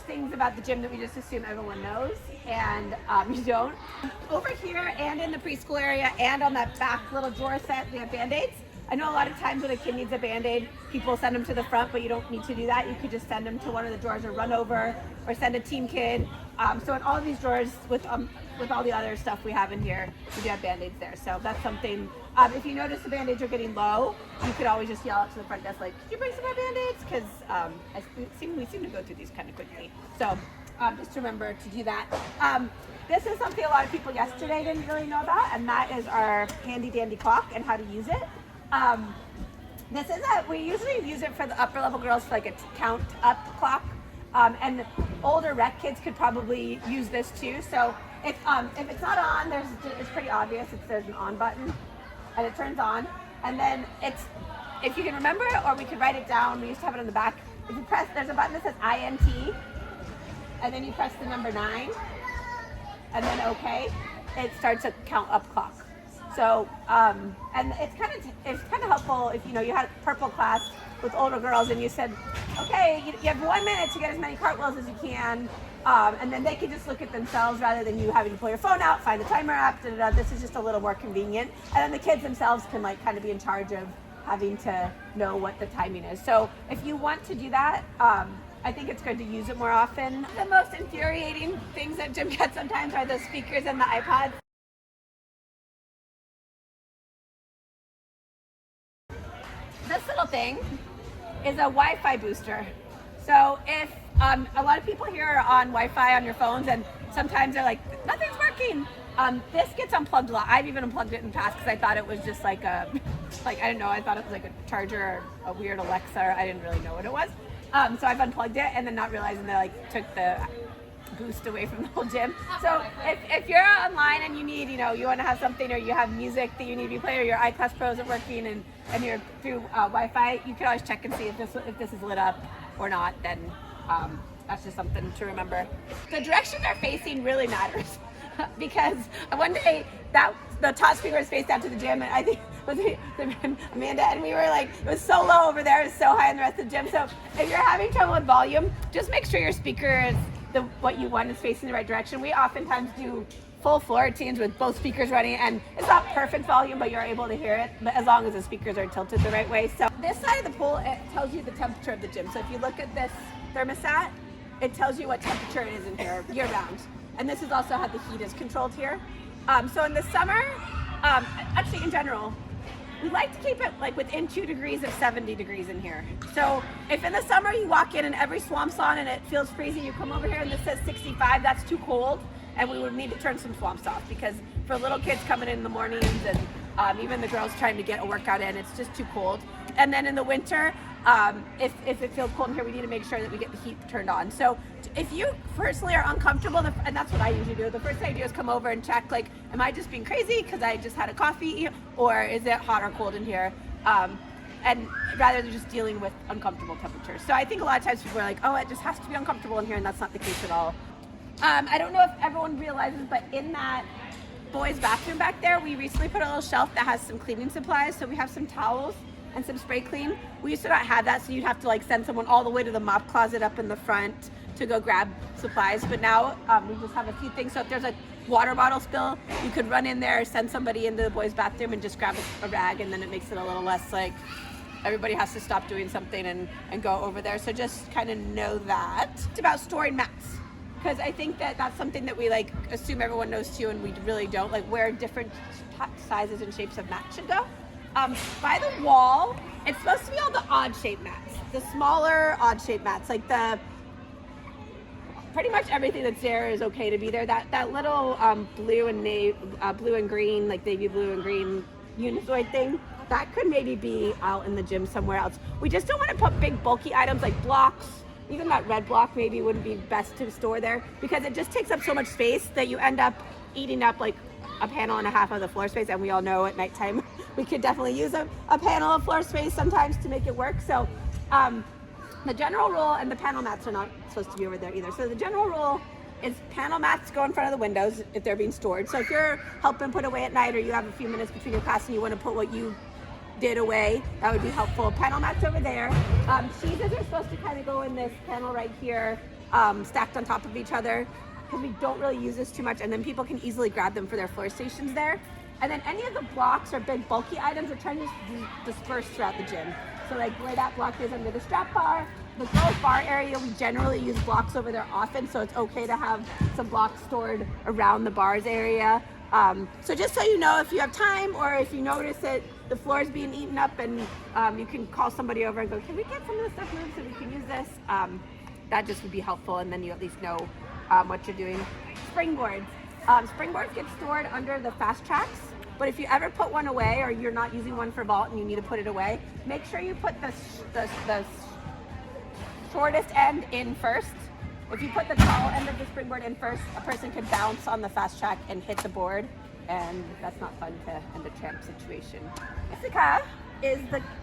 there's things about the gym that we just assume everyone knows, and you don't. Over here and in the preschool area and on that back little drawer set, we have Band-Aids. I know a lot of times when a kid needs a Band-Aid, people send them to the front, but you don't need to do that. You could just send them to one of the drawers or run over or send a team kid. So in all of these drawers with all the other stuff we have in here, we do have Band-Aids there. So that's something, if you notice the Band-Aids are getting low, you could always just yell out to the front desk, like, could you bring some more Band-Aids? Because we seem to go through these kind of quickly. So just remember to do that. This is something a lot of people yesterday didn't really know about, and that is our handy dandy clock and how to use it. We usually use it for the upper level girls for like a count up clock, and older rec kids could probably use this too. So if it's not on, it's pretty obvious. There's an on button, and it turns on, and then if you can remember it, or we could write it down. We used to have it on the back. If you press, there's a button that says INT, and then you press the number 9, and then OK. It starts a count up clock. So, and it's kind of helpful if you had a purple class with older girls and you said, okay, you have 1 minute to get as many cartwheels as you can, and then they can just look at themselves rather than you having to pull your phone out, find the timer app, This is just a little more convenient. And then the kids themselves can kind of be in charge of having to know what the timing is. So if you want to do that, I think it's good to use it more often. The most infuriating things at Gymcats sometimes are the speakers and the iPods. This little thing is a Wi-Fi booster. So if a lot of people here are on Wi-Fi on your phones, and sometimes they're like, nothing's working. This gets unplugged a lot. I've even unplugged it in the past because I thought it was just I don't know, I thought it was like a charger or a weird Alexa, or I didn't really know what it was. So I've unplugged it and then not realizing they took the boost away from the whole gym. So if you're online and you need, you want to have something, or you have music that you need to be playing, or your iClass Pro isn't working and you're through Wi-Fi, you can always check and see if this is lit up or not. Then that's just something to remember. The direction they're facing really matters because one day the top speaker was faced out to the gym, and I think it was Amanda, and we were like, it was so low over there, it was so high in the rest of the gym. So if you're having trouble with volume, just make sure your speaker is what you want is facing the right direction. We oftentimes do full floor routines with both speakers running, and it's not perfect volume, but you're able to hear it, but as long as the speakers are tilted the right way. So this side of the pool, it tells you the temperature of the gym. So if you look at this thermostat, it tells you what temperature it is in here year round. And this is also how the heat is controlled here. So in the summer, actually in general, we like to keep it within 2 degrees of 70 degrees in here. So if in the summer you walk in and every swamp's on and it feels freezing, you come over here and this says 65, that's too cold. And we would need to turn some swamps off, because for little kids coming in the mornings and even the girls trying to get a workout in, it's just too cold. And then in the winter, if it feels cold in here, we need to make sure that we get the heat turned on. So if you personally are uncomfortable, and that's what I usually do, the first thing I do is come over and check, am I just being crazy because I just had a coffee, or is it hot or cold in here? And rather than just dealing with uncomfortable temperatures. So I think a lot of times people are like, oh, it just has to be uncomfortable in here, and that's not the case at all. I don't know if everyone realizes, but in that boys' bathroom back there, we recently put a little shelf that has some cleaning supplies. So we have some towels and some spray clean. We used to not have that, so you'd have to send someone all the way to the mop closet up in the front to go grab supplies. But now we just have a few things. So if there's a water bottle spill, you could run in there, send somebody into the boys' bathroom and just grab a rag, and then it makes it a little less everybody has to stop doing something and go over there. So just kind of know that. It's about storing mats, because I think that's something that we assume everyone knows too, and we really don't, where different sizes and shapes of mats should go. By the wall, it's supposed to be all the odd shaped mats, the smaller odd shaped mats, pretty much everything that's there is okay to be there. That little blue and green, navy blue and green unisoid thing, that could maybe be out in the gym somewhere else. We just don't want to put big bulky items like blocks. Even that red block maybe wouldn't be best to store there, because it just takes up so much space that you end up eating up a panel and a half of the floor space. And we all know at nighttime we could definitely use a panel of floor space sometimes to make it work. So the general rule, and the panel mats are not supposed to be over there either. So the general rule is panel mats go in front of the windows if they're being stored. So if you're helping put away at night, or you have a few minutes between your class and you want to put what you did away, that would be helpful. Panel mats over there. Cheeses are supposed to kind of go in this panel right here. stacked on top of each other, because we don't really use this too much, and then people can easily grab them for their floor stations there. And then any of the blocks or big bulky items, we're trying to disperse throughout the gym. So like where that block is under the strap bar, the girls bar area, we generally use blocks over there often, so it's okay to have some blocks stored around the bars area. So just so you know, if you have time or if you notice that the floor is being eaten up, and you can call somebody over and go, can we get some of this stuff moved so we can use this? That just would be helpful, and then you at least know what you're doing. Springboards. Springboards get stored under the fast tracks, but if you ever put one away or you're not using one for vault and you need to put it away, make sure you put the shortest end in first. If you put the tall end of the springboard in first, a person could bounce on the fast track and hit the board, and that's not fun to end a tramp situation. Jessica is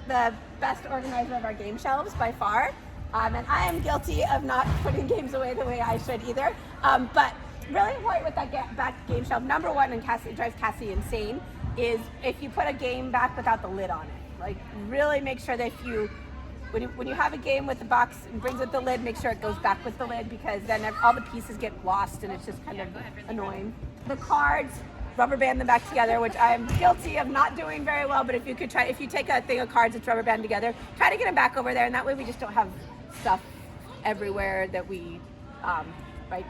the best organizer of our game shelves by far, and I am guilty of not putting games away the way I should either. But really important with that back game shelf, number one, and Cassie, drives Cassie insane, is if you put a game back without the lid on it. Like, really make sure that when you have a game with the box and brings with the lid, make sure it goes back with the lid, because then all the pieces get lost and it's just kind of annoying. The cards, rubber band them back together, which I'm guilty of not doing very well, but if you take a thing of cards that's rubber band together, try to get them back over there, and that way we just don't have stuff everywhere that we, right?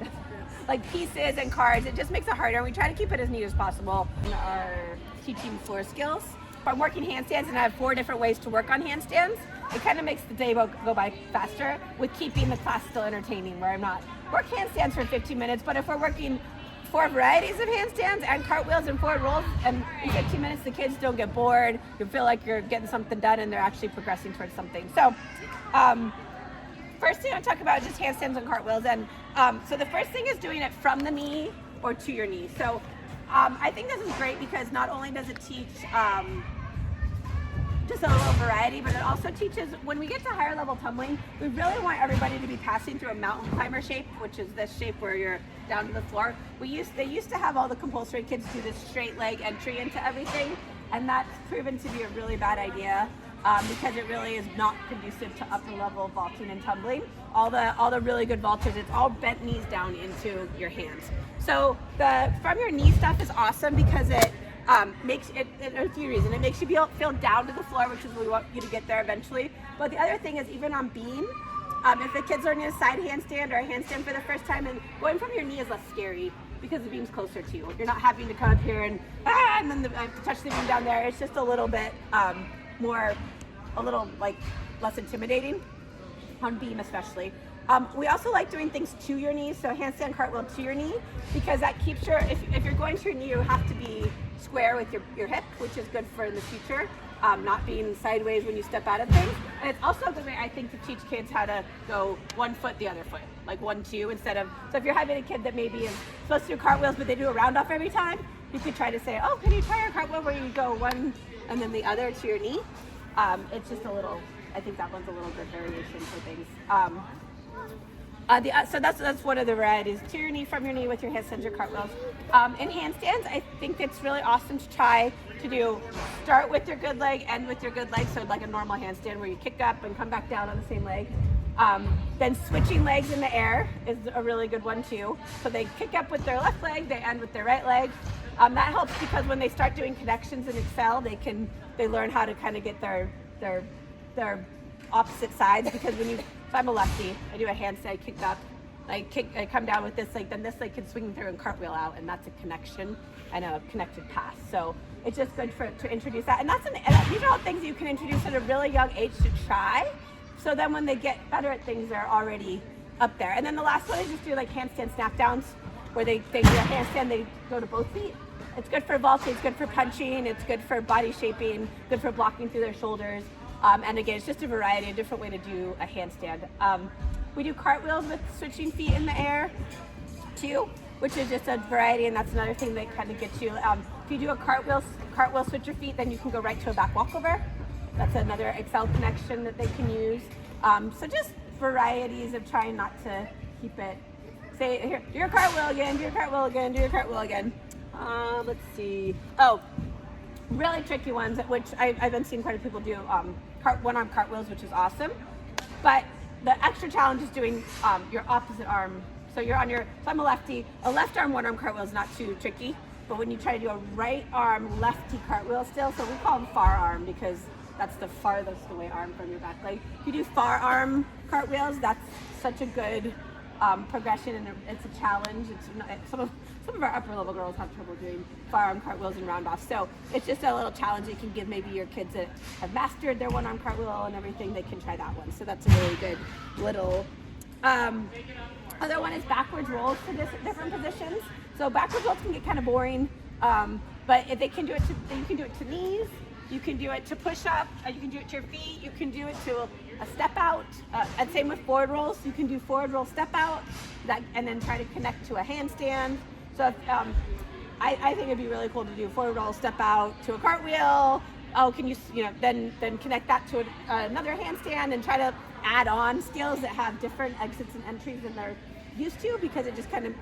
Like pieces and cards, it just makes it harder. We try to keep it as neat as possible in our teaching floor skills. If I'm working handstands and I have 4 different ways to work on handstands, it kind of makes the day go by faster with keeping the class still entertaining, where I'm not work handstands for 15 minutes, but if we're working 4 varieties of handstands and cartwheels and 4 rolls, and in 15 minutes the kids don't get bored, you feel like you're getting something done and they're actually progressing towards something. So first thing I'll talk about is just handstands and cartwheels. And so the first thing is doing it from the knee or to your knee. So I think this is great because not only does it teach just a little variety, but it also teaches, when we get to higher level tumbling, we really want everybody to be passing through a mountain climber shape, which is this shape where you're down to the floor. They used to have all the compulsory kids do this straight leg entry into everything, and that's proven to be a really bad idea. Because it really is not conducive to upper level vaulting and tumbling. All the really good vaulters, it's all bent knees down into your hands. So the from your knee stuff is awesome because it makes it, a few reasons. It makes you feel down to the floor, which is what we want you to get there eventually. But the other thing is, even on beam, if the kid's learning a side handstand or a handstand for the first time, and going from your knee is less scary because the beam's closer to you. You're not having to come up here and then I have to touch the beam down there. It's just a little bit less intimidating on beam especially. We also like doing things to your knee, so handstand cartwheel to your knee, because that keeps if you're going to your knee, you have to be square with your hip, which is good for in the future, not being sideways when you step out of things. And it's also a good way, I think, to teach kids how to go one foot, the other foot, like 1, 2, instead of, so if you're having a kid that maybe is supposed to do cartwheels, but they do a round off every time, you could try to say, oh, can you try a cartwheel where you go one and then the other to your knee? It's just a little, I think that one's a little good variation for things. So that's one of the varieties, to your knee, from your knee with your handstands or cartwheels. In handstands, I think it's really awesome to try to start with your good leg, end with your good leg, so like a normal handstand where you kick up and come back down on the same leg. Then switching legs in the air is a really good one too. So they kick up with their left leg, they end with their right leg. That helps because when they start doing connections in Excel, they learn how to kind of get their opposite sides, because so I'm a lefty, I do a handstand, I kick up, I come down with this leg, then this leg can swing through and cartwheel out, and that's a connection and a connected pass. So it's just good to introduce that, and these are all things you can introduce at a really young age to try. So then when they get better at things, they're already up there. And then the last one is just do like handstand snap downs, where they do a handstand, they go to both feet. It's good for vaulting, it's good for punching, it's good for body shaping, good for blocking through their shoulders. And again, it's just a variety, a different way to do a handstand. We do cartwheels with switching feet in the air too, which is just a variety, and that's another thing that kind of gets you. If you do a cartwheel switch your feet, then you can go right to a back walkover. That's another Excel connection that they can use. So just varieties of trying not to keep it, say, here, do your cartwheel again, do your cartwheel again, do your cartwheel again. Let's see. Oh, really tricky ones, which I've been seeing quite a few people do one-arm cartwheels, which is awesome. But the extra challenge is doing your opposite arm. So you're on your, so I'm a lefty. A left arm, one arm cartwheel is not too tricky. But when you try to do a right arm lefty cartwheel still, so we call them far arm because that's the farthest away arm from your back leg. If you do far arm cartwheels, that's such a good progression, and it's a challenge. It's not, some of our upper level girls have trouble doing far arm cartwheels and round offs. So it's just a little challenge you can give maybe your kids that have mastered their one arm cartwheel and everything. They can try that one. So that's a really good little. Other one is backwards rolls to different positions. So backwards rolls can get kind of boring, but if they can do it you can do it to knees, you can do it to push up, you can do it to your feet, you can do it to a step out, and same with forward rolls. You can do forward roll, step out, and then try to connect to a handstand. So if, I think it'd be really cool to do forward roll, step out to a cartwheel. Oh, can you then connect that to another handstand and try to add on skills that have different exits and entries than they're used to, because it just kind of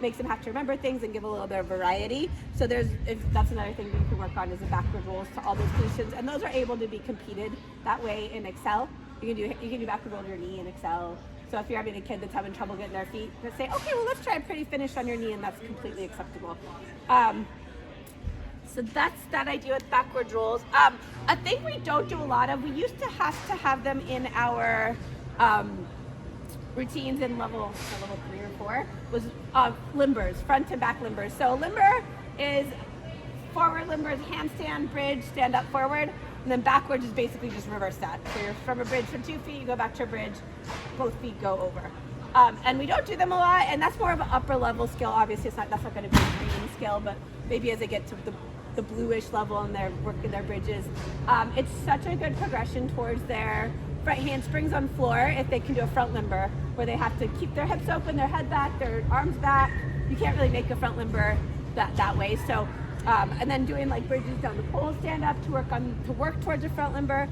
makes them have to remember things and give a little bit of variety. So that's another thing that you can work on is the backward rolls to all those positions, and those are able to be competed that way in Excel. You can do backward roll to your knee in Excel. So if you're having a kid that's having trouble getting their feet, let's say, okay, well, let's try a pretty finish on your knee, and that's completely acceptable. So that's that idea with backward rolls. A thing we don't do a lot of, we used to have them in our routines in level 3 or 4, was limbers, front and back limbers. So a limber is forward limber is handstand, bridge, stand up forward, and then backwards is basically just reverse that. So you're from a bridge from 2 feet, you go back to a bridge, both feet go over. And we don't do them a lot, and that's more of an upper level skill. Obviously, that's not going to be a green skill, but maybe as they get to the bluish level and they're working their bridges, it's such a good progression towards their front handsprings on floor if they can do a front limber, where they have to keep their hips open, their head back, their arms back. You can't really make a front limber that way. So, and then doing like bridges down the pole, stand up to work towards a front limber.